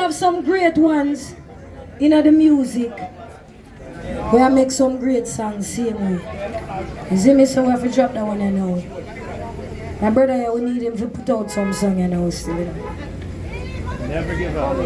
have some great ones in the music. We make some great songs same way. You see me, so we have to drop that one, you know. My brother here, we need him to put out some song, you know, still. Never give up.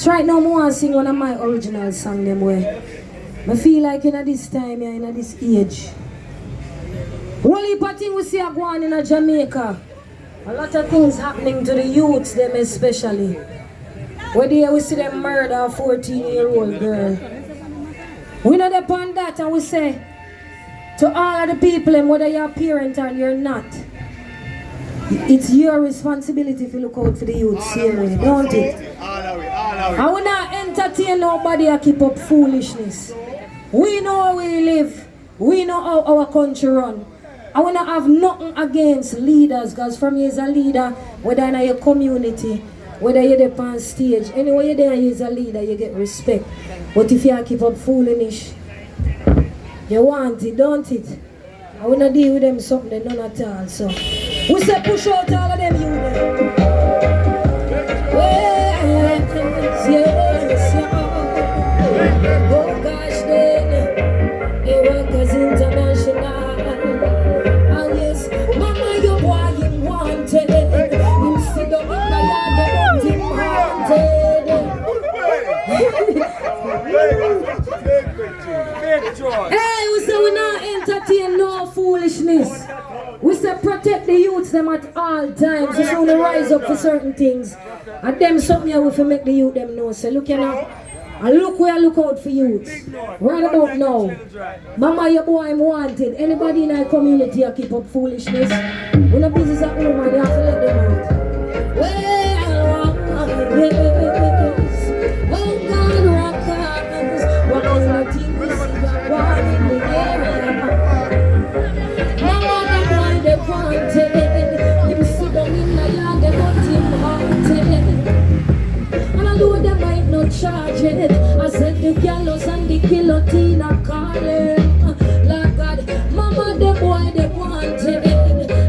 Right now, I want to sing one of my original songs. I feel like in this time, in this age, only thing we see are going on in Jamaica. A lot of things happening to the youths, them especially. Where we see them murder a 14-year-old girl. We know upon that, and we say to all of the people, and whether you're a parent or you're not, it's your responsibility to look out for the youths here, don't it? I will not entertain nobody and keep up foolishness. We know how we live. We know how our country run. I will not have nothing against leaders, because from you as a leader, whether in your community, whether you're there on stage, anywhere you're there as a leader, you get respect. But if you keep up foolish, you want it, don't it? I will not deal with them something, none at all. So we say push out all of them, you there. Yes, oh gosh, then Iraq's international. Oh yes, mama, your boy him wanted. Him sit down in my yard, they want him haunted. Hey, we say we not entertain no foolishness. We say protect the youths them at all times. You should rise up for certain things. And them something here we make the youth them know. So look, you know, and look where I look out for youths. Right about now. Mama, your boy I'm wanted. Anybody in our community who keep up foolishness, when the business at home and they have to let them out. Well, yes. Oh God, rockers. What is the thing we see that war in the area? Mama, the boy they wanted. Him sit down in the yard, they want him haunted. And I know they might not charge it. I said the gallows and the guillotine are calling. Like God, mama, the boy they wanted.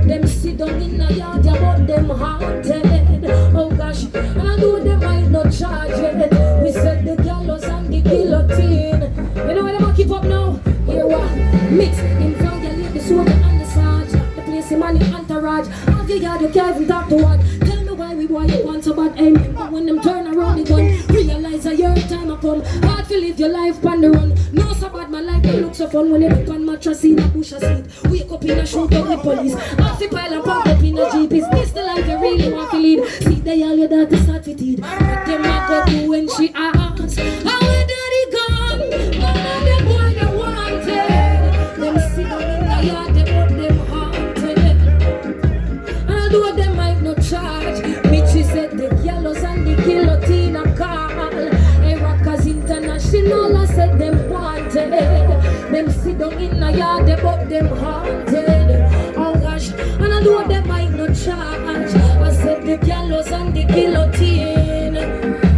Them sit down in the yard, they want them haunted. Oh gosh, and I know they might not charge it. We said the gallows and the guillotine. You know what I'm gonna keep up now? Here what? Mix in front of the soldier and the sergeant. The place in money entourage. Have your yard, you can't even talk to one. Tell me why we boy you want so bad aim. But when them turn around the gun, realize that your time a come. Hard to live your life on the run. No so bad my life don't look so fun when you look on mattress in a bush of sleep. Wake up in a shootout with police. Half the pile and pump up in a jeep. Is this the life you really want to lead? See they all your daughter start with it. What them a go do when she asks? How where daddy gone? Mama them boy they wanted. Them sit down in the yard they put them haunted. And I know them might not charge. Mitchie said the gallows and the guillotine are call. Iraq's international I said them wanted. Them sit down in the yard they put them haunted. Although they might not charge, I said the gallows and the guillotine.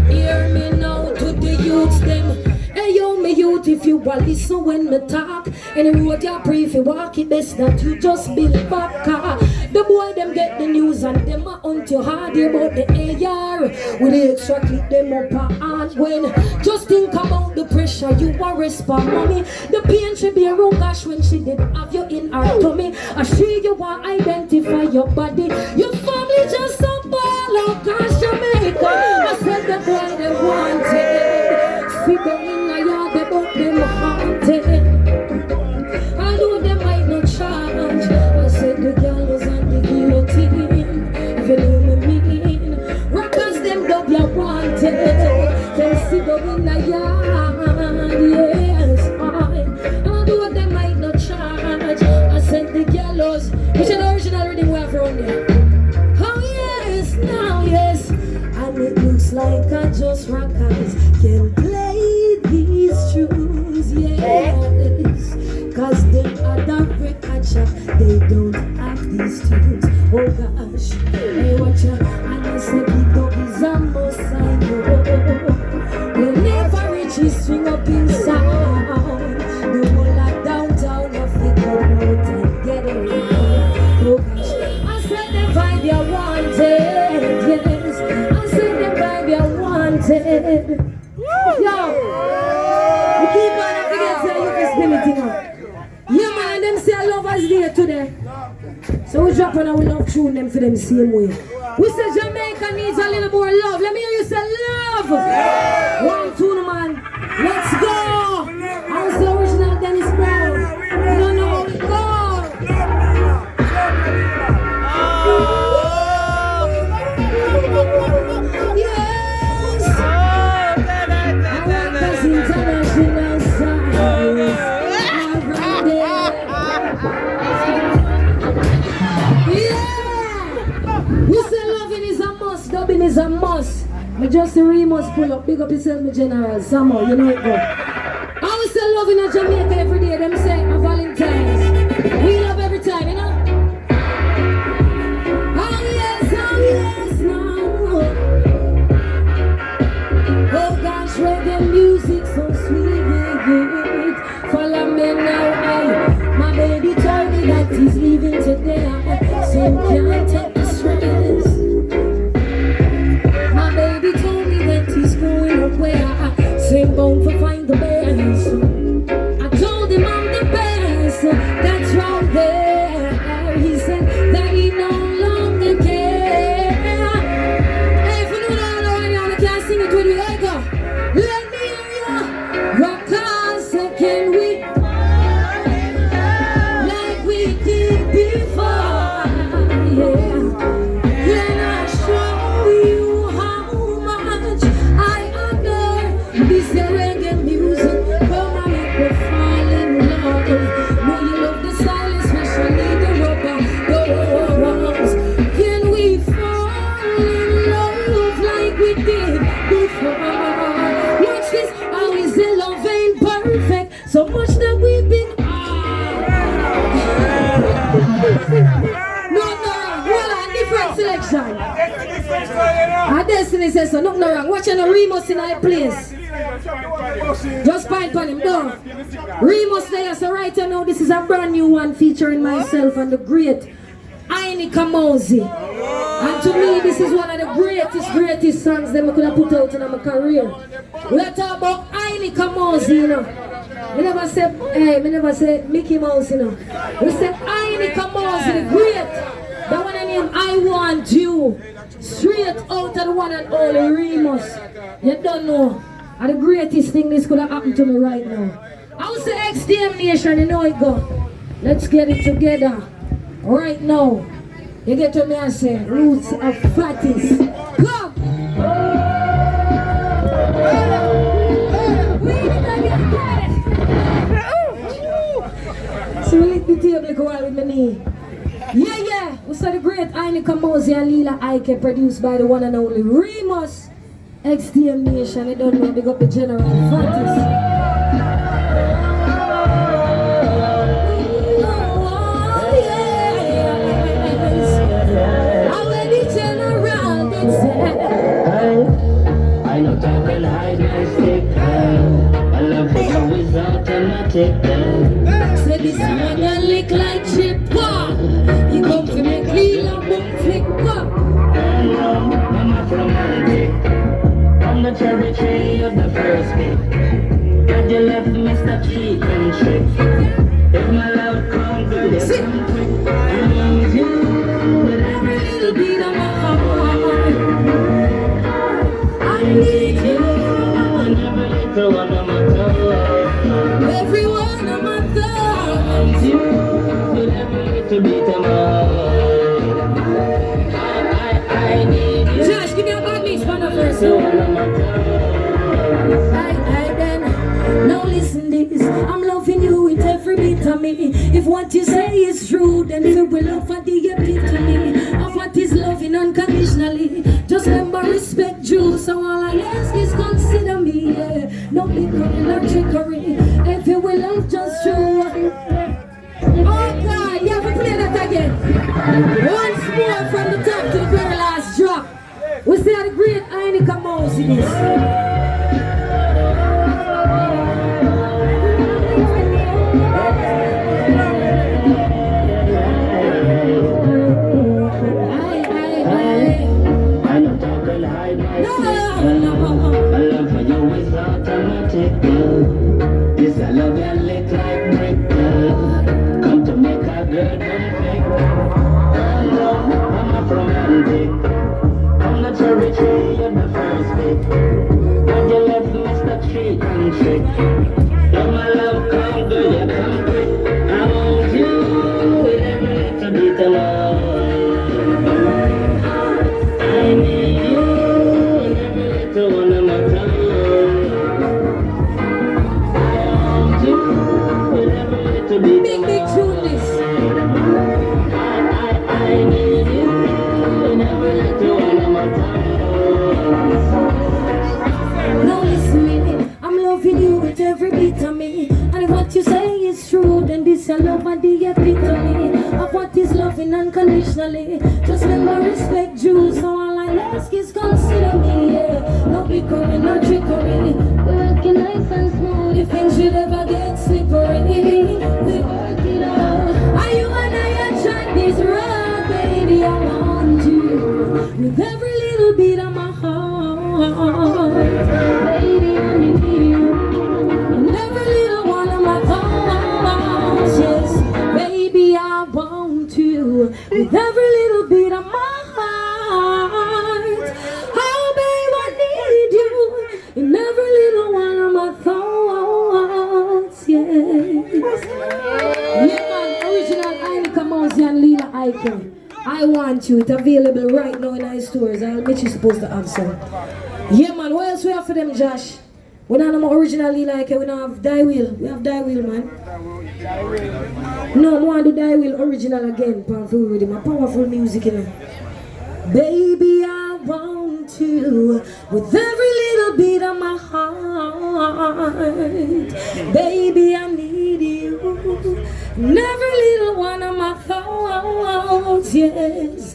Hear me now to the youths them. Hey yo, me youth, if you will listen when me talk. Any road you pray if you walk it best that you just build back. The boy them get the news and them a hunt you hard about the AR. With the extra clip them up a hand when. Just think about the pressure you will respond, mommy. The pain she be around gosh when she did have you in her tummy. I see you want identify your body. Your family just some ball out gosh Jamaica. I said the boy they wanted. See them in a yard they bout them haunted. Although they might not charge, I said the gallows and the guillotine. If you know me mean, rockers them dub you wanted. They see them in a yard, yes I. Although they might not charge, I said the gallows. Which is the original reading we have around there. Oh yes, now yes. And it looks like I just rockers can play these tunes, yes. Cause they are the record, they don't have these tunes. Oh gosh, hey watch out. And I said the dog is a must, I know. We'll never reach his swing up in sound. The whole of downtown of the come out and get it. Oh gosh, I said the vibe you wanted, yes. I said the vibe you wanted. Yo, you keep on up against your youth spirit, you know. Yeah man, them say lovers day today. So we drop on and we love tune them for them same way. We say Jamaica needs a little more love. Let me hear you say love. One tune man. Let's go. How's the original Dennis Brown? You don't know how it goes. Yes. I want this international side. We say loving is a must, dubbing is a must. Me just the remust pull up, big up yourself, me general, somehow, you know it go. I will say loving in Jamaica every day, them say a Valentine's. We love every time, you know. Oh yes, no. Oh gosh, reggae music so sweet. Follow me now, my baby told me that he's leaving today. So can't take the stress. My baby told me that he's going away. Same bone for find the best. I told him I'm the best. That's right there. He said that he no longer cares. Hey, if you know that I can't sing it with me, I go. Let me hear you. Rock on, second we like we did before. Can I show you how much I adore this reggae music? Come on, make me fall in love. Know you love the style, especially the rubber doors. Can we fall in love like we did before? Watch this, how is the love ain't perfect? So much that we've been selection. Our destiny says so, nothing wrong. Watching a Remus in our place. Just point on him, though. Remus there, so right now this is a brand new one featuring myself and the great Aini Kamozi. And to me, this is one of the greatest songs that I could have put out in my career. We are talking about Aini Kamozi, you know. We never say Mickey Mouse, you know. We say Aini Kamozi, the great. The one named I Want You. Straight out of the one and only Remus. You don't know. And the greatest thing this could have happened to me right now. I would say XDM Nation, you know it go. Let's get it together. Right now. You get to me and say, roots of fatties. Come! So we lick the table go out with my knee. Yeah. We saw the great Aini Kamozi and Lila Ike, produced by the one and only Remus. XDM Nation, I don't know, big up the general fatties. Every little beat of my heart. I need you. Every one of my thoughts. Every one of my thoughts. You with every little beat of my heart. I need you. Josh, give me a bad mix for the first one. Now listen this, I'm loving you with every bit of me. If what you say is true, then you will love for the epitome of what is loving unconditionally. Just remember respect you, so all I ask is consider me. Yeah. No bickering, no trickery. If you will love just true. Oh God, you have to play that again. Once more from the top to the very last drop. We see how the great Heineken Mouse in this. This I love you lick like brick. Come to make a girl perfect. I'm a romantic. I'm not cherry tree, you're the first pick. But you left Mr. Treat and trick. You're my love, come girl, you come quick. I want you with every little bit of love. I need you in every little one of my time. Big tune this. I need you in every little one of my time. Now listen me, I'm loving you with every bit of me. And if what you say is true, then this your love and the epitome of what is loving unconditionally. Just remember respect you, so all I ask is consider me. Yeah. No bickering, no trickery. We're working nice and smooth. If things should ever get slippery, we work it out. Are you and I try this road, baby? I want you with every little bit of my heart. Baby, I need you in every little one of my thoughts. Yes, baby, I want you with every little bit of my heart. Oh, babe, I need you in every little one of my thoughts. Yes. Yeah, man, original Heineken Mouse and Lila Ike. I want you. It's available right now in our stores. I'll bet you're supposed to have some. Yeah, man, what else we have for them, Josh? We don't have no original Lila Ike. We don't have Die Wheel. We have Die Wheel, man. No, I want to do Die Wheel original again. Powerful with him. Powerful music, you know. Baby, I want you with every little bit of my heart. Baby, I need you in every little one of my thoughts. Yes.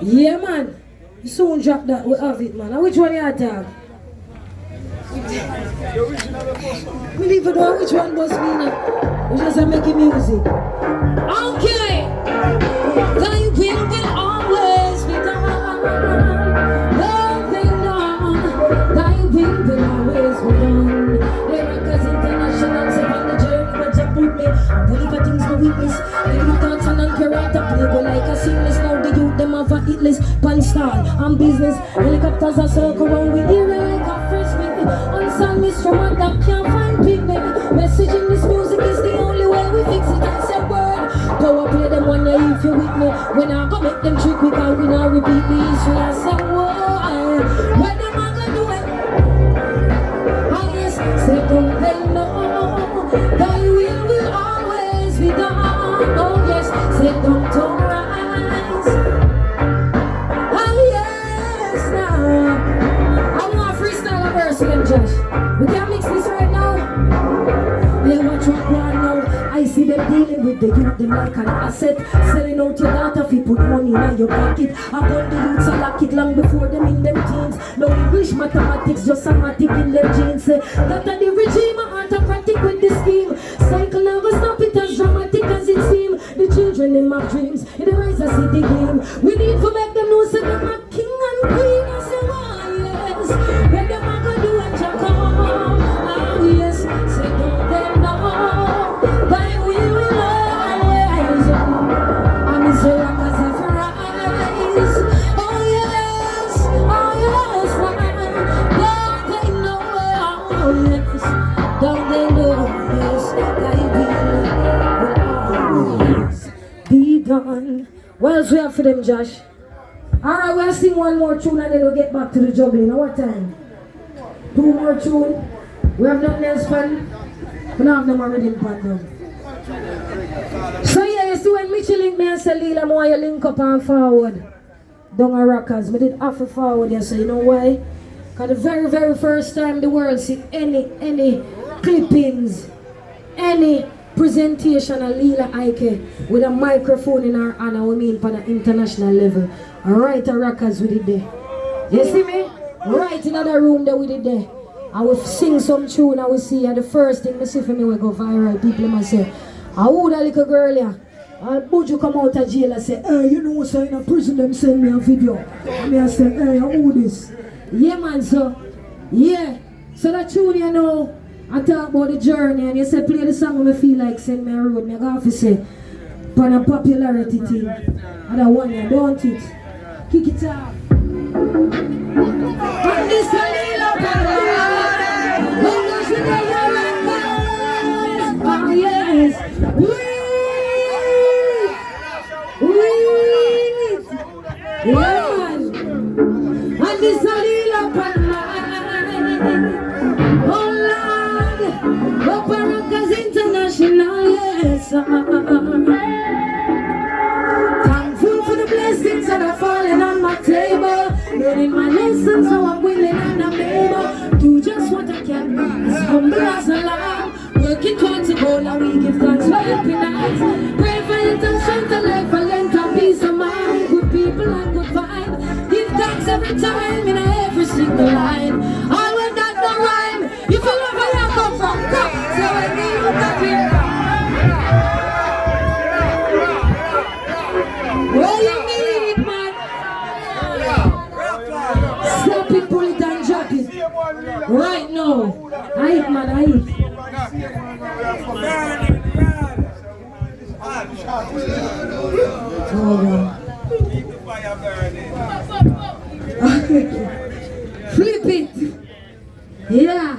Yeah, man. You soon drop that. We have it, man. Now, which one you have? We leave it on which one was me now. We just are making music. Okay. Thy will always be done. Loving on. Thy will always be done. America's International set on the journey where you put me. I deliver things no witness. Every thoughts and uncurated play go like a seamless. Now the youth them have a hit list. Pan star and business. Helicopters are circle around we hear like a first beat. Unsung instrument that can't find people. Message in this music is the only way we fix it. I said word. Power play them one day if you with me. When I go make them trick, we can win or repeat the history. I said word. When them I gonna do it? Oh yes, say don't they know thy will always be done. Oh yes, say don't rise. Oh yes, now I want freestyle a verse again, Josh. We can mix this right now. Yeah, watch what one now. I see them dealing with the youth, them like an asset. Selling out your data if you put money in your pocket. I got the youths a lock it long before them in them teens. No English, mathematics, just somatic in them genes. That are the regime, autocratic with the scheme. Cycle never stop it as dramatic as it seems. The children in my dreams, in the rise I see the gleam. We need to make them know, say them a king and queen. I say, oh yes, when them a go do a check on. Oh yes, say don't they know thy will always be done. What else we have for them, Josh? Alright, we'll sing one more tune and then we'll get back to the juggling. Now what time? 2 more tune. We have nothing else fun. We don't have no more rhythm fun now. So yeah, you see when Mitchell link me and say, Lila, I want you link up and forward. Down a rockers. I did half a forward here, so you know why? Because the very, very first time the world see any clippings, any presentation of Lila Ike with a microphone in her hand, we mean on an international level. Right, a rockers we did there. You see me? Right in another room that we did there. I will sing some tune, I will see, and the first thing I see for me will go viral. People might say, I would a little girl here. And Buju come out of jail and say, hey, you know, so in a prison them send me a video. And I say, hey, how old this? Yeah, man, so, yeah. So that tune, you know, I talk about the journey, and you say, play the song when I feel like send me a road. I have to say, for a popularity thing. And I want you, don't it? Kick it off. And this a Lila oh yes, yeah, and this a Lila oh Lord, Operas International, yes. Thankful for the blessings that are falling on my table. Learning my lessons, so I'm willing and I'm able do just what I can, as humble as a lamb. Working towards a goal, and we give thanks for happy nights. Pray for it and strength and life, for length and peace of mind. Good people and good vibe. Give thanks every time in every single line. All when that no rhyme. If you love where I come from, come. So when we look at it, where you need it, man. Stop it, pull it and drop it. Right now. I eat, man, I eat. Flip it. Yeah.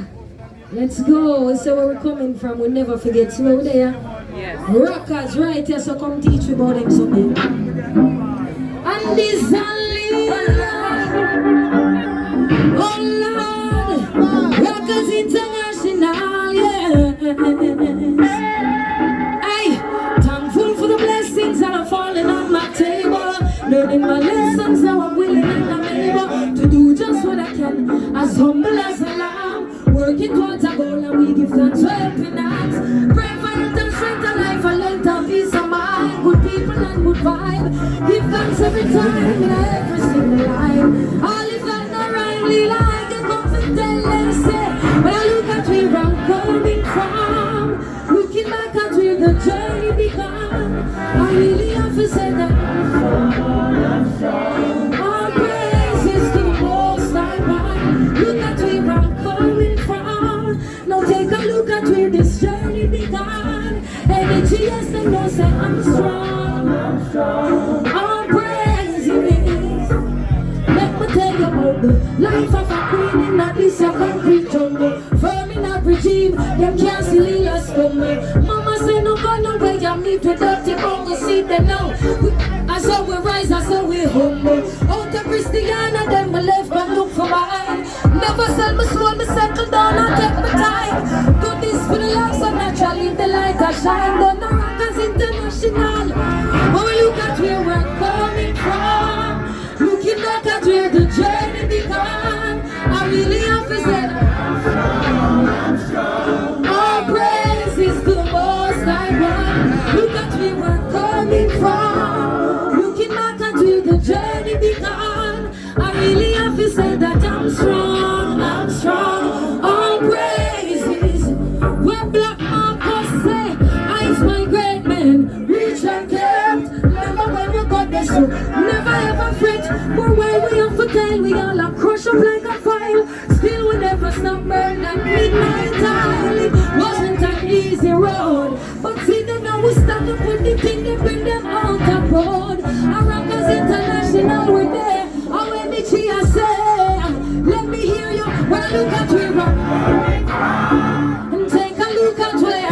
Let's go. So where we're coming from, we never forget. See where we're there? Yes. Rockers right here, so come teach me about them something. And this only oh Lord, Rockers International, yes. Hey, thankful for the blessings that are falling on my table. Learning my lessons, now I'm willing and I'm able to do just what I can, as humble as I am. Working towards a goal, and we give thanks for helping hands. Pray for health and strength and life, and length and peace of mind. Good people and good vibe. Give thanks every time in every single line. All if that's not right, Lila Ike comes and tell them, say, when I look at where I'm coming from, looking back at where the journey began, I really have to say that I'm strong. All praises to the Most High God. Look at where I'm coming from. Now take a look at where this journey began. Energy, yes, and no, say I'm strong. All praises. Let me tell you about the life of a queen in a this a concrete jungle. Firm in a regime, them can't see Lila stumble. Mama say no go no way, you meet with dirty bungle. See them now. I saw we rise, I saw we humble. Out of Christiana, then we left and look for my hand. Never sell my soul, me settle down and take my time. Do this for the life, so naturally the light I shine. Don't know Rockers International. When we look at where we're coming from, looking back at where the journey began, I really have to say I'm strong. All praises to the Most High God. Look at where we're coming from, looking back at where the journey began, I really have to say that I'm strong, I'm strong. All praises. Where Black Marcus say, I's my great man, rich and kept. Remember when we got this, so never ever fret. But when we have to tell, we all are crush up like a file. Still we never stop burn at midnight time. It wasn't an easy road, but see them now we stand up with the thing, they bring them out of road. Our Rockers International, we're there. And when the chia say, let me hear you when I look at where I'm and take a look at where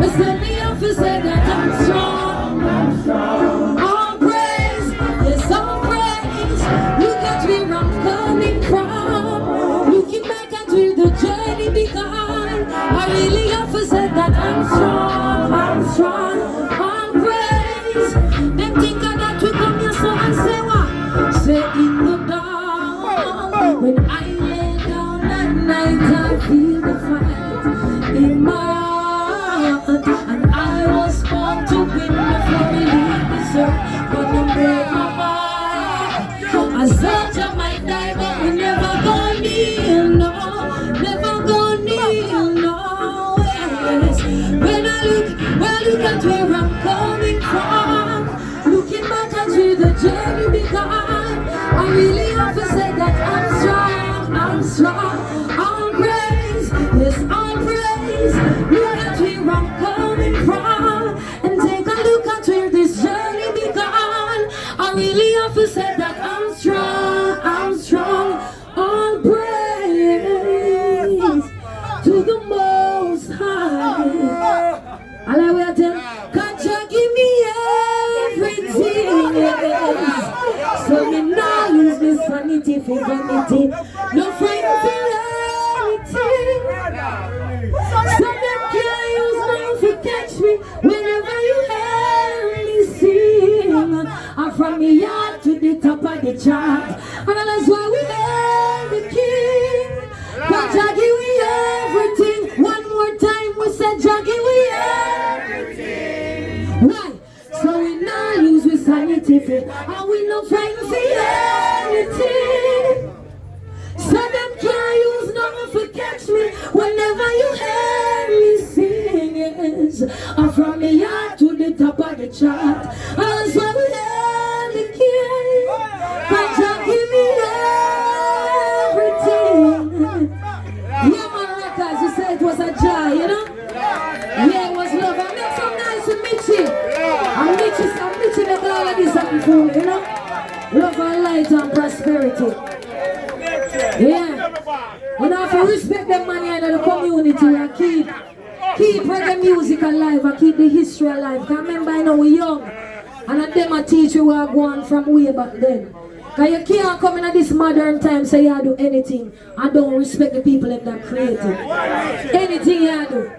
I send me off to say that I'm strong. I really have to say that I'm strong. All praise, yes, all praise. Look at where I'm coming from, and take a look at where this journey began. I really have to say that I'm strong. All praise to the Most High. All I will tell, can't you give me everything? So me now lose this vanity for vanity. No friend for anything. So them can't use me to catch me whenever you hear me sing. I'm from the yard to the top of the chart, and that's why we hail the King. But Jackie, we everything. One more time, we said Jackie, we everything. Why? So we not lose with sanity fit, and we no friend for anything. So them can't use nothing to catch me whenever you hear me sing. Yes, I'm from the yard to the top of the chart, and that's why we hail the King. But Jackie, me everything. Yeah, man, records, you said it was a joy, you know? Yeah, it was love. I make some nice with Mitchie. I'm Mitchie make all of this happen for me, you know? Love and light and prosperity. Yeah. We have to respect them man in the community and keep reggae music alive and keep the history alive. Because remember, I know we're young. And at them I teach you what going from way back then. Because you can't come in at this modern time say you do anything and don't respect the people that created. Anything you do.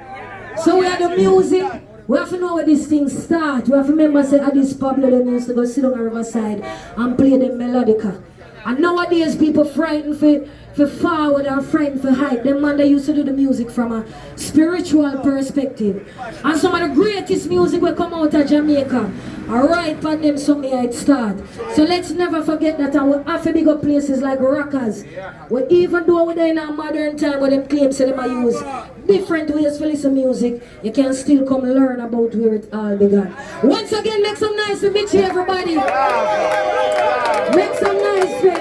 So we have the music. We have to know where this thing starts. We have to remember say at this Pablo them used to go sit on the riverside and play the melodica. And nowadays people frightened for forward and frightened for hype. Them man they used to do the music from a spiritual perspective. And some of the greatest music will come out of Jamaica. Alright, for them something it start. So let's never forget that we have to big up places like Rockers. Well, even though we're in a modern time where them claims that they use different ways to listen to music, you can still come learn about where it all began. Once again, make some nice to meet you everybody. Make some nice for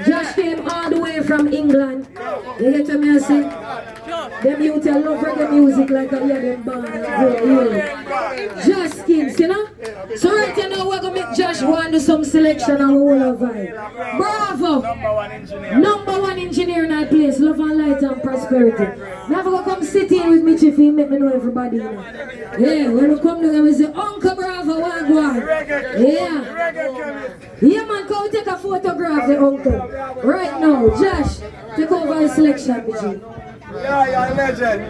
Josh came all the way from England. You get what I say? Them youth love reggae music like a them band and Wurl. Josh Kings, you know? So right now we're going to make Josh go and do some selection and we will vibe. Bravo! Number one engineer in our place. Love and light and prosperity. Now we're going to come sit in with me if you make me know everybody. You know? Yeah, when we come together we say, Uncle Bravo, one. Yeah. Yeah man, come take a photograph the uncle. Right now, Josh, take over his selection, BG. Yeah, you're a legend.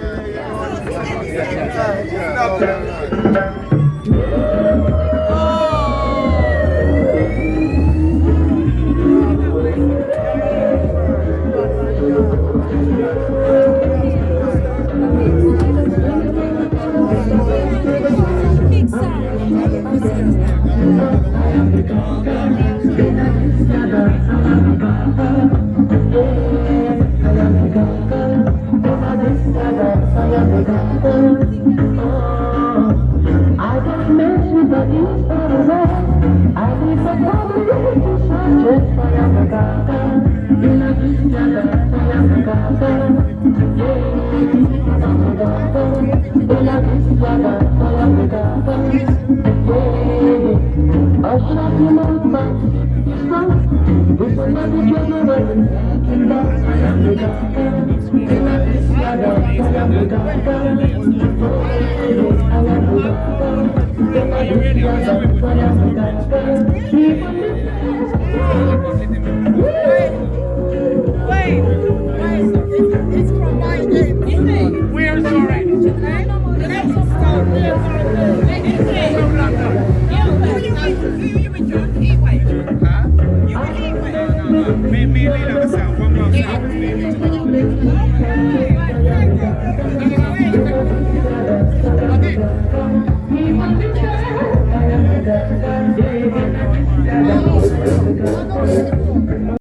It's from my name. Where's your right? Me Lila the sound. One more sound.